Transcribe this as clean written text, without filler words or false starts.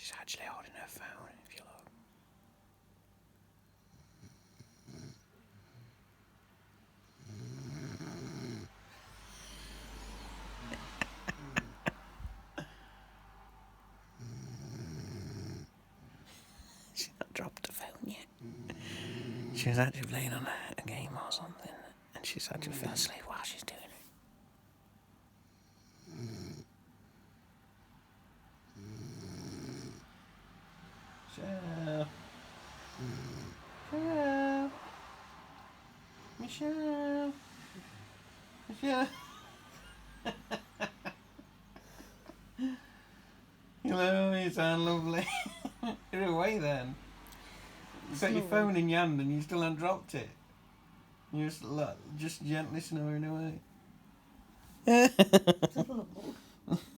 She's actually holding her phone, if you look. She's not dropped the phone yet. She was actually playing on a game or something, and she's actually fell asleep while she's doing it. Michelle. Michelle. Michelle. Michelle. Hello, you sound lovely. You're away then. You got your phone in your hand and you still haven't dropped it. You're just gently snoring away.